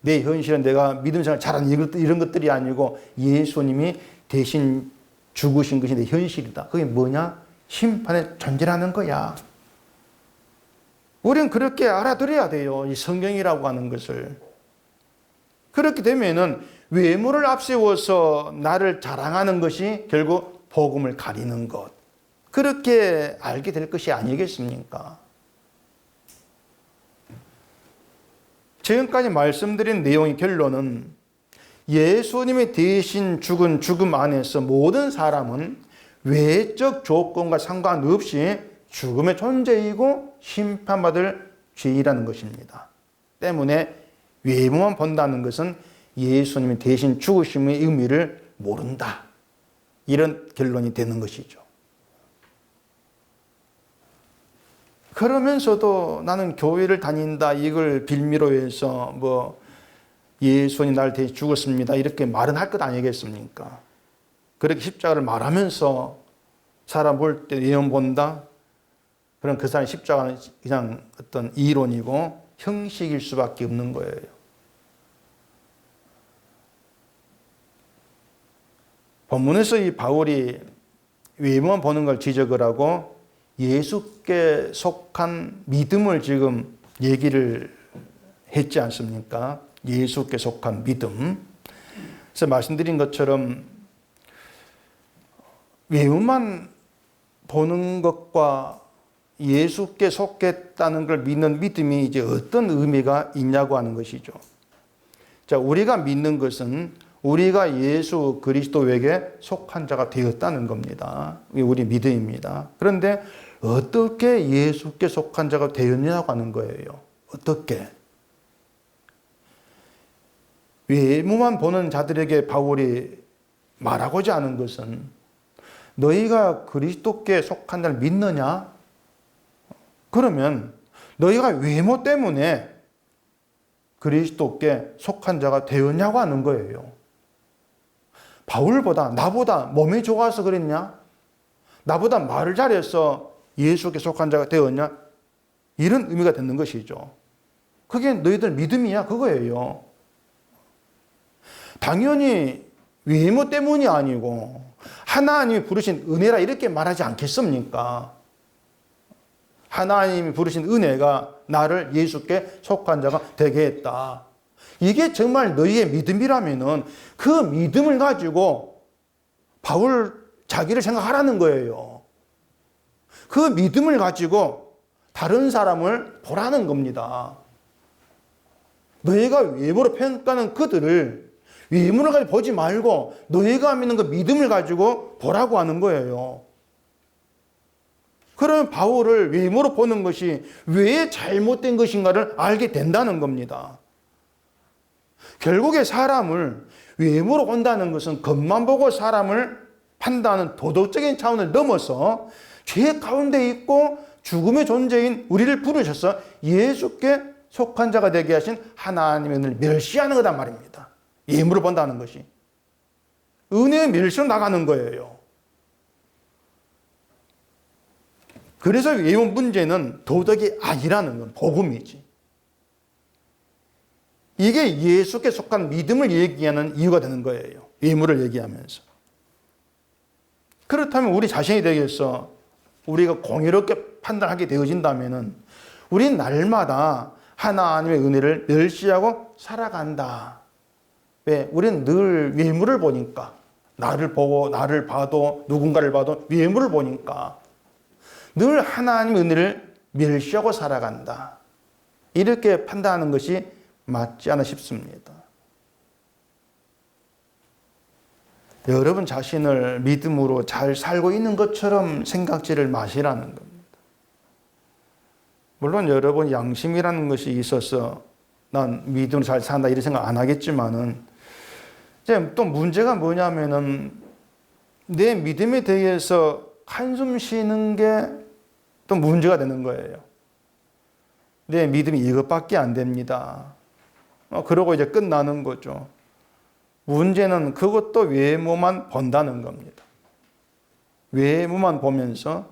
내 현실은 내가 믿음 생활 잘하는 이런 것들이 아니고 예수님이 대신 죽으신 것이 내 현실이다. 그게 뭐냐? 심판의 존재라는 거야. 우리는 그렇게 알아들어야 돼요. 이 성경이라고 하는 것을. 그렇게 되면은 외모를 앞세워서 나를 자랑하는 것이 결국 복음을 가리는 것. 그렇게 알게 될 것이 아니겠습니까? 지금까지 말씀드린 내용의 결론은 예수님이 대신 죽은 죽음 안에서 모든 사람은 외적 조건과 상관없이 죽음의 존재이고 심판받을 죄이라는 것입니다. 때문에 외모만 본다는 것은 예수님이 대신 죽으심의 의미를 모른다. 이런 결론이 되는 것이죠. 그러면서도 나는 교회를 다닌다. 이걸 빌미로 해서 예수님이 나를 대신 죽었습니다. 이렇게 말은 할 것 아니겠습니까? 그렇게 십자가를 말하면서 사람 볼 때 예언 본다. 그럼 그 사람 십자가는 그냥 어떤 이론이고 형식일 수밖에 없는 거예요. 본문에서 이 바울이 외모만 보는 걸 지적을 하고 예수께 속한 믿음을 지금 얘기를 했지 않습니까? 예수께 속한 믿음. 그래서 말씀드린 것처럼 외모만 보는 것과 예수께 속했다는 걸 믿는 믿음이 이제 어떤 의미가 있냐고 하는 것이죠. 자, 우리가 믿는 것은 우리가 예수 그리스도에게 속한 자가 되었다는 겁니다. 이게 우리 믿음입니다. 그런데 어떻게 예수께 속한 자가 되었냐고 하는 거예요. 어떻게? 외모만 보는 자들에게 바울이 말하고자 하는 것은 너희가 그리스도께 속한 자를 믿느냐? 그러면 너희가 외모 때문에 그리스도께 속한 자가 되었냐고 하는 거예요. 바울보다 나보다 몸이 좋아서 그랬냐? 나보다 말을 잘해서 예수께 속한 자가 되었냐? 이런 의미가 되는 것이죠. 그게 너희들 믿음이야 그거예요. 당연히 외모 때문이 아니고 하나님이 부르신 은혜라 이렇게 말하지 않겠습니까? 하나님이 부르신 은혜가 나를 예수께 속한 자가 되게 했다. 이게 정말 너희의 믿음이라면은 그 믿음을 가지고 바울 자기를 생각하라는 거예요. 그 믿음을 가지고 다른 사람을 보라는 겁니다. 너희가 외모로 평가하는 그들을 외모를 가지고 보지 말고 너희가 믿는 그 믿음을 가지고 보라고 하는 거예요. 그러면 바울을 외모로 보는 것이 왜 잘못된 것인가를 알게 된다는 겁니다. 결국에 사람을 외모로 본다는 것은 겉만 보고 사람을 판단하는 도덕적인 차원을 넘어서 죄 가운데 있고 죽음의 존재인 우리를 부르셔서 예수께 속한 자가 되게 하신 하나님의 은혜를 멸시하는 거단 말입니다. 외모를 본다는 것이. 은혜의 멸시로 나가는 거예요. 그래서 외모 문제는 도덕이 아니라는 건 복음이지. 이게 예수께 속한 믿음을 얘기하는 이유가 되는 거예요. 예물을 얘기하면서. 그렇다면 우리 자신이 되겠어. 우리가 공의롭게 판단하게 되어진다면은 우리는 날마다 하나님의 은혜를 멸시하고 살아간다. 왜? 우리는 늘 외모를 보니까, 나를 보고 나를 봐도 누군가를 봐도 외모를 보니까 늘 하나님의 은혜를 멸시하고 살아간다. 이렇게 판단하는 것이 맞지 않아 싶습니다. 여러분 자신을 믿음으로 잘 살고 있는 것처럼 생각지를 마시라는 겁니다. 물론 여러분 양심이라는 것이 있어서 난 믿음으로 잘 산다 이런 생각 안 하겠지만은 이제 또 문제가 뭐냐면은 내 믿음에 대해서 한숨 쉬는 게 또 문제가 되는 거예요. 내 믿음이 이것밖에 안 됩니다. 그러고 이제 끝나는 거죠. 문제는 그것도 외모만 본다는 겁니다. 외모만 보면서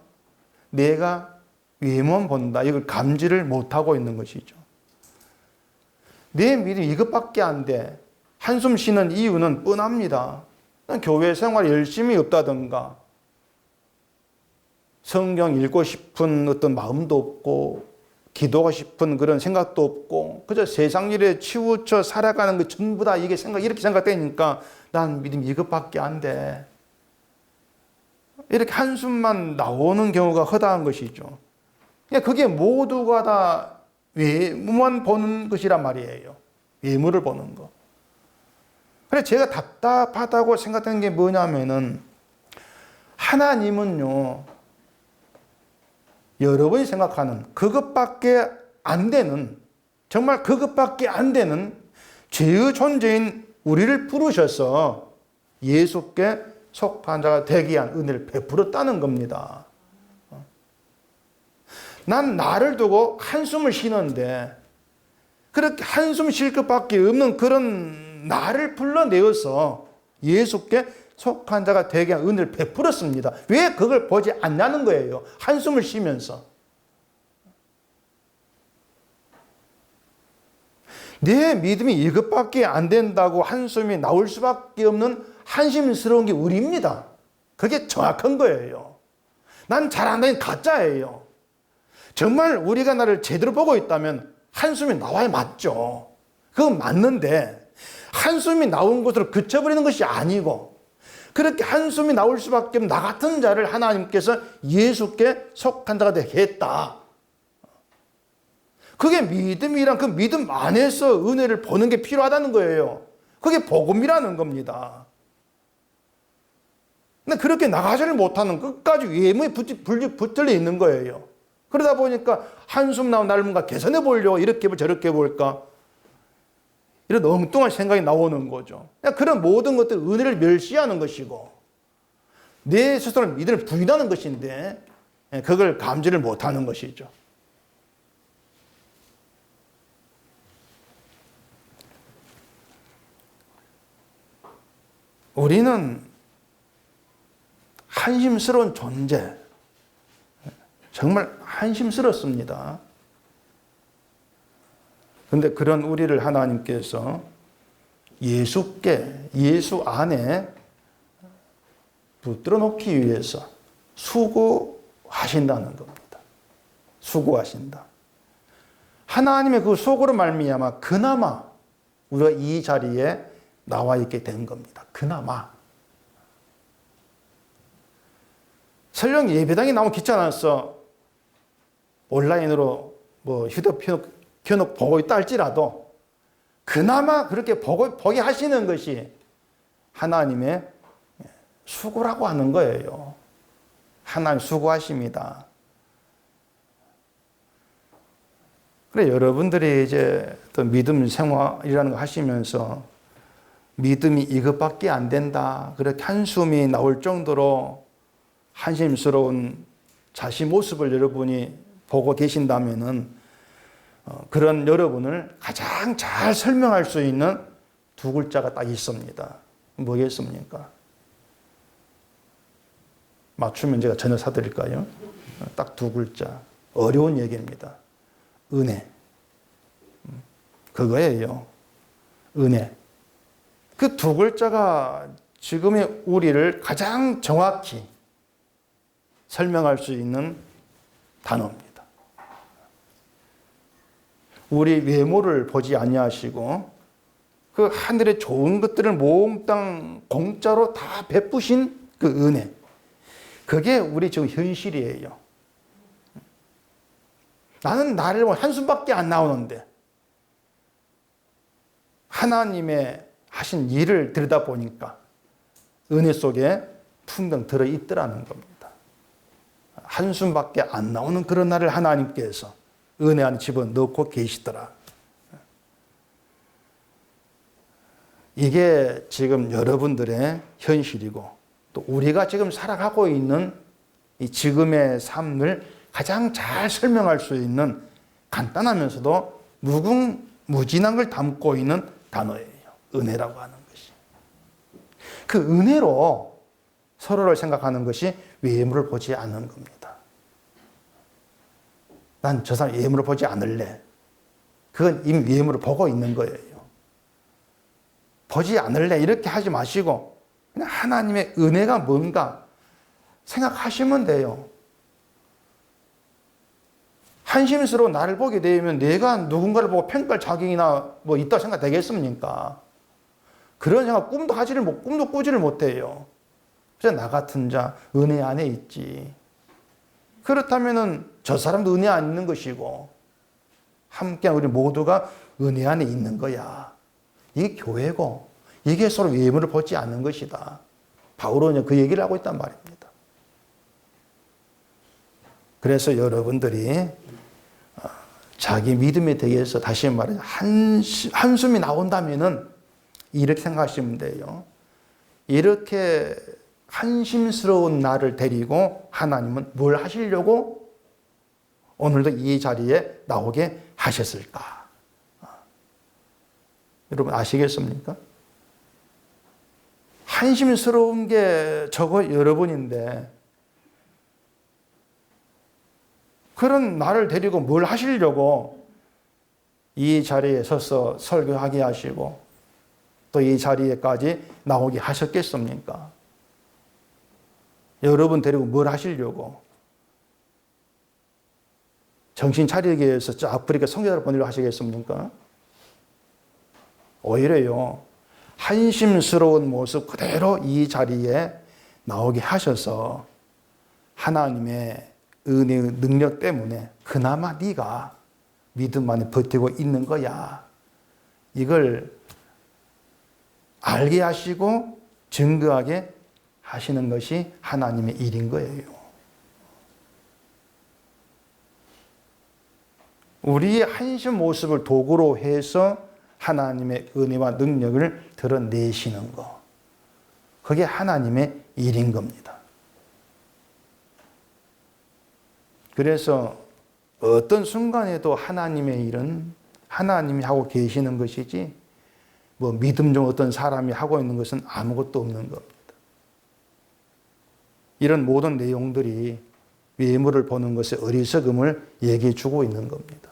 내가 외모만 본다. 이걸 감지를 못하고 있는 것이죠. 내 믿음이 이것밖에 안 돼. 한숨 쉬는 이유는 뻔합니다. 교회 생활이 열심히 없다든가 성경 읽고 싶은 어떤 마음도 없고 기도하고 싶은 그런 생각도 없고 그저 세상 일에 치우쳐 살아가는 것 전부 다 이게 이렇게 생각되니까 난 믿음이 이것밖에 안 돼. 이렇게 한숨만 나오는 경우가 허다한 것이죠. 그게 모두가 다 외모만 보는 것이란 말이에요. 외모를 보는 거. 그래서 제가 답답하다고 생각하는 게 뭐냐면은 하나님은요, 여러분이 생각하는 그것밖에 안 되는, 정말 그것밖에 안 되는 죄의 존재인 우리를 부르셔서 예수께 속한 자가 되기 위한 은혜를 베풀었다는 겁니다. 난 나를 두고 한숨을 쉬는데 그렇게 한숨 쉴 것밖에 없는 그런 나를 불러내어서 예수께 속한 자가 되게 한 은혜를 베풀었습니다. 왜 그걸 보지 않냐는 거예요. 한숨을 쉬면서. 내 믿음이 이것밖에 안 된다고 한숨이 나올 수밖에 없는 한심스러운 게 우리입니다. 그게 정확한 거예요. 난 잘한다는 가짜예요. 정말 우리가 나를 제대로 보고 있다면 한숨이 나와야 맞죠. 그건 맞는데 한숨이 나온 것으로 그쳐버리는 것이 아니고 그렇게 한숨이 나올 수밖에 없는 나 같은 자를 하나님께서 예수께 속한 자가 되게 했다. 그게 믿음이란 그 믿음 안에서 은혜를 보는 게 필요하다는 거예요. 그게 복음이라는 겁니다. 근데 그렇게 나가지를 못하는 끝까지 외모에 붙들려 있는 거예요. 그러다 보니까 한숨 나온 날문가 개선해 보려고 이렇게 해볼 저렇게 해볼까 이런 엉뚱한 생각이 나오는 거죠. 그런 모든 것들 은혜를 멸시하는 것이고 내 스스로 믿음을 부인하는 것인데 그걸 감지를 못하는 것이죠. 우리는 한심스러운 존재, 정말 한심스럽습니다. 그런데 그런 우리를 하나님께서 예수 안에 붙들어 놓기 위해서 수고하신다는 겁니다. 수고하신다. 하나님의 그 수고로 말미암아 그나마 우리가 이 자리에 나와 있게 된 겁니다. 그나마. 설령 예배당에 나오면 귀찮아서 온라인으로 휴대폰 켜놓고 보고 있다 할지라도 그나마 그렇게 보게 하시는 것이 하나님의 수고라고 하는 거예요. 하나님 수고하십니다. 그래, 여러분들이 이제 또 믿음 생활이라는 거 하시면서 믿음이 이것밖에 안 된다. 그렇게 한숨이 나올 정도로 한심스러운 자신 모습을 여러분이 보고 계신다면은 그런 여러분을 가장 잘 설명할 수 있는 두 글자가 딱 있습니다. 뭐겠습니까? 맞추면 제가 전혀 사드릴까요? 딱 두 글자. 어려운 얘기입니다. 은혜. 그거예요. 은혜. 그 두 글자가 지금의 우리를 가장 정확히 설명할 수 있는 단어입니다. 우리 외모를 보지 아니하시고 그 하늘의 좋은 것들을 몽땅 공짜로 다 베푸신 그 은혜. 그게 우리 지금 현실이에요. 나는 나를 한숨밖에 안 나오는데 하나님의 하신 일을 들여다보니까 은혜 속에 풍덩 들어있더라는 겁니다. 한숨밖에 안 나오는 그런 나를 하나님께서 은혜 안에 집어넣고 계시더라. 이게 지금 여러분들의 현실이고 또 우리가 지금 살아가고 있는 이 지금의 삶을 가장 잘 설명할 수 있는 간단하면서도 무궁무진한 걸 담고 있는 단어예요. 은혜라고 하는 것이. 그 은혜로 서로를 생각하는 것이 외모를 보지 않는 겁니다. 난 저 사람 외모를 보지 않을래. 그건 이미 외모를 보고 있는 거예요. 보지 않을래 이렇게 하지 마시고 그냥 하나님의 은혜가 뭔가 생각하시면 돼요. 한심스러운 나를 보게 되면 내가 누군가를 보고 평가할 자격이나 뭐 있다고 생각되겠습니까? 그런 생각 꿈도 꾸지를 못해요. 그래서 나 같은 자 은혜 안에 있지. 그렇다면은 저 사람도 은혜 안에 있는 것이고 함께 우리 모두가 은혜 안에 있는 거야. 이게 교회고 이게 서로 외모를 보지 않는 것이다. 바울은 그 얘기를 하고 있단 말입니다. 그래서 여러분들이 자기 믿음에 대해서 다시 말해 한숨이 나온다면은 이렇게 생각하시면 돼요. 이렇게 한심스러운 나를 데리고 하나님은 뭘 하시려고 오늘도 이 자리에 나오게 하셨을까? 여러분 아시겠습니까? 한심스러운 게 저거 여러분인데 그런 나를 데리고 뭘 하시려고 이 자리에 서서 설교하게 하시고 또 이 자리에까지 나오게 하셨겠습니까? 여러분 데리고 뭘 하시려고? 정신 차리기 위해서 저 아프리카 선교사를 보내려고 하시겠습니까? 오히려요, 한심스러운 모습 그대로 이 자리에 나오게 하셔서 하나님의 은혜의 능력 때문에 그나마 네가 믿음 안에 버티고 있는 거야. 이걸 알게 하시고 증거하게 하시는 것이 하나님의 일인 거예요. 우리의 한심 모습을 도구로 해서 하나님의 은혜와 능력을 드러내시는 것. 그게 하나님의 일인 겁니다. 그래서 어떤 순간에도 하나님의 일은 하나님이 하고 계시는 것이지 뭐 믿음 중 어떤 사람이 하고 있는 것은 아무것도 없는 겁니다. 이런 모든 내용들이 외모를 보는 것의 어리석음을 얘기해 주고 있는 겁니다.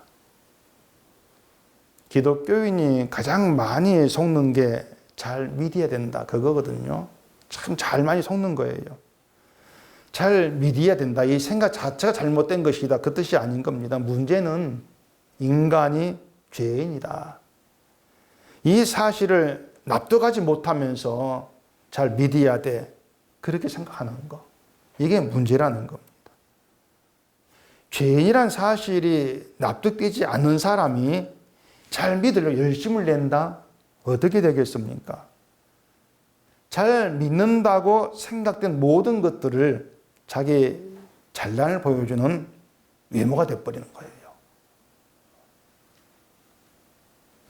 기독교인이 가장 많이 속는 게 잘 믿어야 된다. 그거거든요. 참 잘 많이 속는 거예요. 잘 믿어야 된다. 이 생각 자체가 잘못된 것이다. 그 뜻이 아닌 겁니다. 문제는 인간이 죄인이다. 이 사실을 납득하지 못하면서 잘 믿어야 돼. 그렇게 생각하는 거. 이게 문제라는 겁니다. 죄인이란 사실이 납득되지 않는 사람이 잘 믿으려고 열심을 낸다? 어떻게 되겠습니까? 잘 믿는다고 생각된 모든 것들을 자기 잘난을 보여주는 외모가 되어버리는 거예요.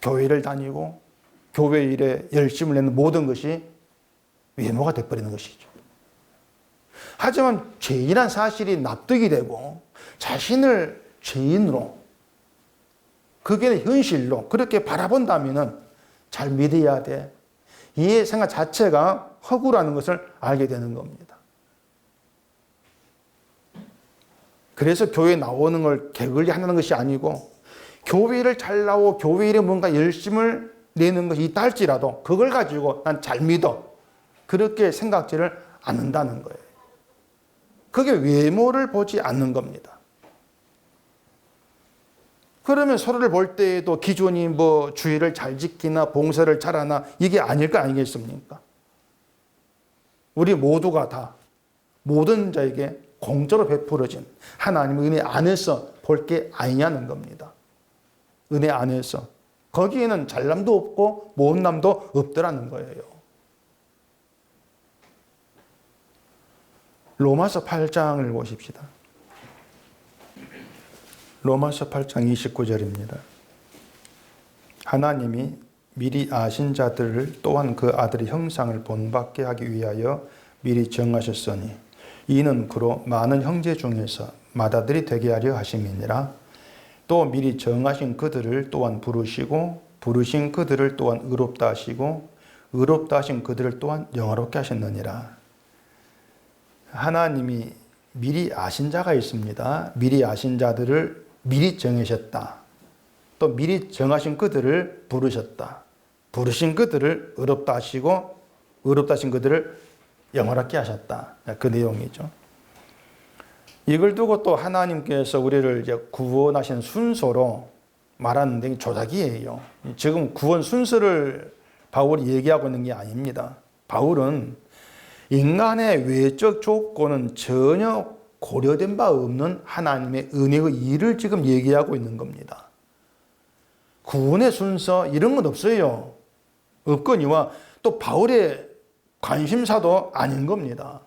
교회를 다니고 교회 일에 열심을 내는 모든 것이 외모가 되어버리는 것이죠. 하지만 죄인이란 사실이 납득이 되고 자신을 죄인으로 그게 현실로 그렇게 바라본다면 잘 믿어야 돼. 이 생각 자체가 허구라는 것을 알게 되는 겁니다. 그래서 교회에 나오는 걸 게을리 하는 것이 아니고 교회를 잘 나오고 교회 일에 뭔가 열심을 내는 것이 있다 할지라도 그걸 가지고 난 잘 믿어. 그렇게 생각지를 않는다는 거예요. 그게 외모를 보지 않는 겁니다. 그러면 서로를 볼 때에도 기준이 뭐 주의를 잘 지키나 봉사를 잘하나 이게 아닐 거 아니겠습니까? 우리 모두가 다 모든 자에게 공짜로 베풀어진 하나님의 은혜 안에서 볼 게 아니냐는 겁니다. 은혜 안에서. 거기에는 잘남도 없고 못남도 없더라는 거예요. 로마서 8장을 보십시다. 로마서 8장 29절입니다. 하나님이 미리 아신 자들을 또한 그 아들의 형상을 본받게 하기 위하여 미리 정하셨으니 이는 그로 많은 형제 중에서 맏아들이 되게 하려 하심이니라. 또 미리 정하신 그들을 또한 부르시고 부르신 그들을 또한 의롭다 하시고 의롭다 하신 그들을 또한 영화롭게 하셨느니라. 하나님이 미리 아신 자가 있습니다. 미리 아신 자들을 미리 정하셨다. 또 미리 정하신 그들을 부르셨다. 부르신 그들을 의롭다 하시고 의롭다 하신 그들을 영화롭게 하셨다. 그 내용이죠. 이걸 두고 또 하나님께서 우리를 이제 구원하신 순서로 말하는데 조작이에요. 지금 구원 순서를 바울이 얘기하고 있는 게 아닙니다. 바울은 인간의 외적 조건은 전혀 고려된 바 없는 하나님의 은혜의 일을 지금 얘기하고 있는 겁니다. 구원의 순서 이런 건 없어요. 없거니와 또 바울의 관심사도 아닌 겁니다.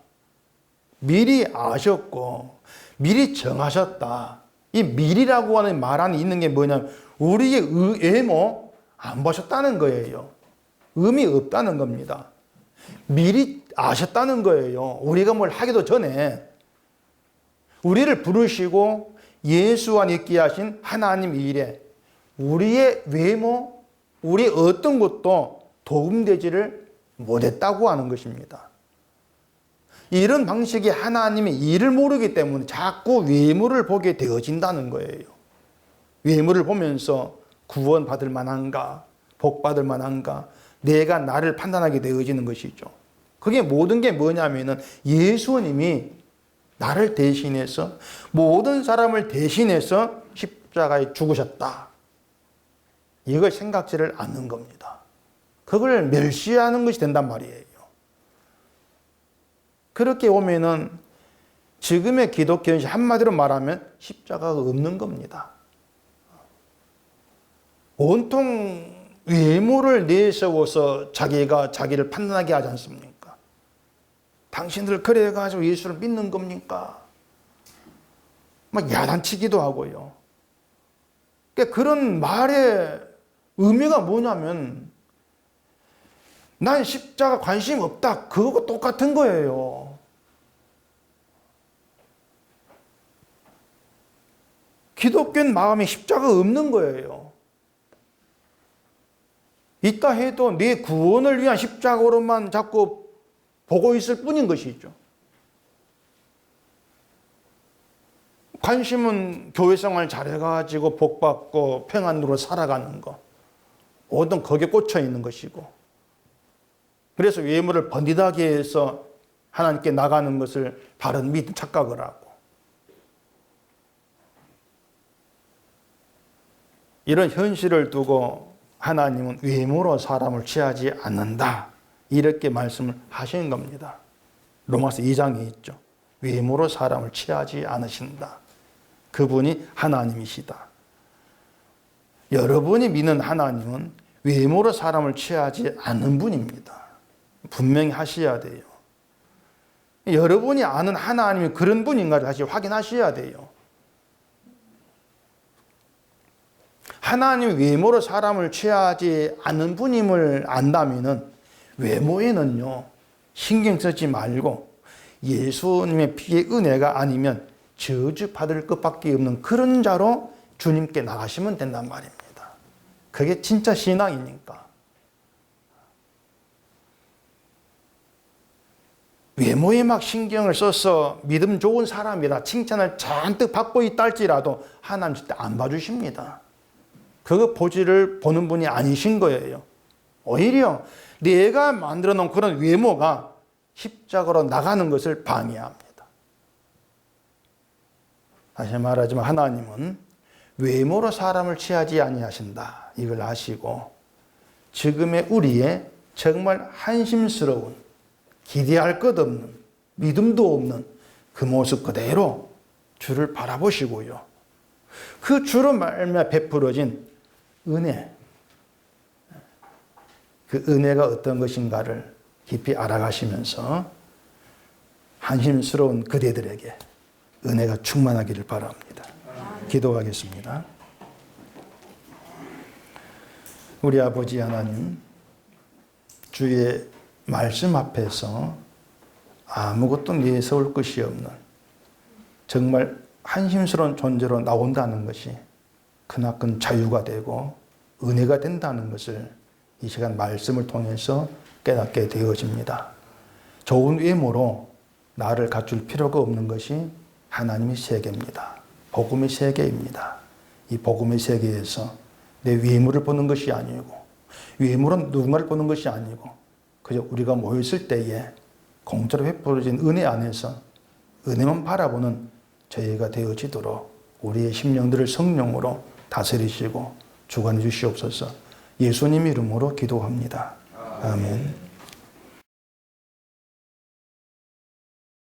미리 아셨고 미리 정하셨다. 이 미리라고 하는 말 안에 있는 게 뭐냐면 우리의 외모 안 보셨다는 거예요. 의미 없다는 겁니다. 미리 아셨다는 거예요. 우리가 뭘 하기도 전에 우리를 부르시고 예수 안에 있게 하신 하나님 일에 우리의 외모, 우리의 어떤 것도 도움되지를 못했다고 하는 것입니다. 이런 방식이 하나님의 일을 모르기 때문에 자꾸 외모를 보게 되어진다는 거예요. 외모를 보면서 구원받을 만한가, 복받을 만한가, 내가 나를 판단하게 되어지는 것이죠. 그게 모든 게 뭐냐면은 예수님이 나를 대신해서 모든 사람을 대신해서 십자가에 죽으셨다. 이걸 생각지를 않는 겁니다. 그걸 멸시하는 것이 된단 말이에요. 그렇게 오면은 지금의 기독교는 한마디로 말하면 십자가가 없는 겁니다. 온통 외모를 내세워서 자기가 자기를 판단하게 하지 않습니까? 당신들 그래가지고 예수를 믿는 겁니까? 막 야단치기도 하고요. 그러니까 그런 말의 의미가 뭐냐면 난 십자가 관심 없다. 그거가 똑같은 거예요. 기독교인 마음에 십자가 없는 거예요. 있다 해도 내 구원을 위한 십자가로만 자꾸 보고 있을 뿐인 것이죠. 관심은 교회 생활 잘해가지고 복받고 평안으로 살아가는 거. 모든 거기에 꽂혀 있는 것이고. 그래서 외모를 번듯하게 해서 하나님께 나가는 것을 바른 믿음 착각을 하고. 이런 현실을 두고 하나님은 외모로 사람을 취하지 않는다. 이렇게 말씀을 하신 겁니다. 로마서 2장에 있죠. 외모로 사람을 취하지 않으신다. 그분이 하나님이시다. 여러분이 믿는 하나님은 외모로 사람을 취하지 않는 분입니다. 분명히 하셔야 돼요. 여러분이 아는 하나님이 그런 분인가를 다시 확인하셔야 돼요. 하나님 외모로 사람을 취하지 않는 분임을 안다면은 외모에는요 신경 쓰지 말고 예수님의 피의 은혜가 아니면 저주받을 것밖에 없는 그런 자로 주님께 나가시면 된단 말입니다. 그게 진짜 신앙이니까. 외모에 막 신경을 써서 믿음 좋은 사람이라 칭찬을 잔뜩 받고 있다 할지라도 하나님 절대 안 봐주십니다. 그거 보는 분이 아니신 거예요. 오히려 내가 만들어 놓은 그런 외모가 십자가로 나가는 것을 방해합니다. 다시 말하자면 하나님은 외모로 사람을 취하지 아니하신다. 이걸 아시고 지금의 우리의 정말 한심스러운, 기대할 것 없는, 믿음도 없는 그 모습 그대로 주를 바라보시고요. 그 주로 말미암아 베풀어진 은혜, 그 은혜가 어떤 것인가를 깊이 알아가시면서 한심스러운 그대들에게 은혜가 충만하기를 바랍니다. 기도하겠습니다. 우리 아버지 하나님, 주의 말씀 앞에서 아무것도 내세울 것이 없는 정말 한심스러운 존재로 나온다는 것이 크나큰 자유가 되고 은혜가 된다는 것을 이 시간 말씀을 통해서 깨닫게 되어집니다. 좋은 외모로 나를 갖출 필요가 없는 것이 하나님의 세계입니다. 복음의 세계입니다. 이 복음의 세계에서 내 외모를 보는 것이 아니고 외모는 누군가를 보는 것이 아니고 그저 우리가 모였을 때에 공짜로 베풀어진 은혜 안에서 은혜만 바라보는 저희가 되어지도록 우리의 심령들을 성령으로 다스리시고 주관해 주시옵소서. 예수님 이름으로 기도합니다. 아멘.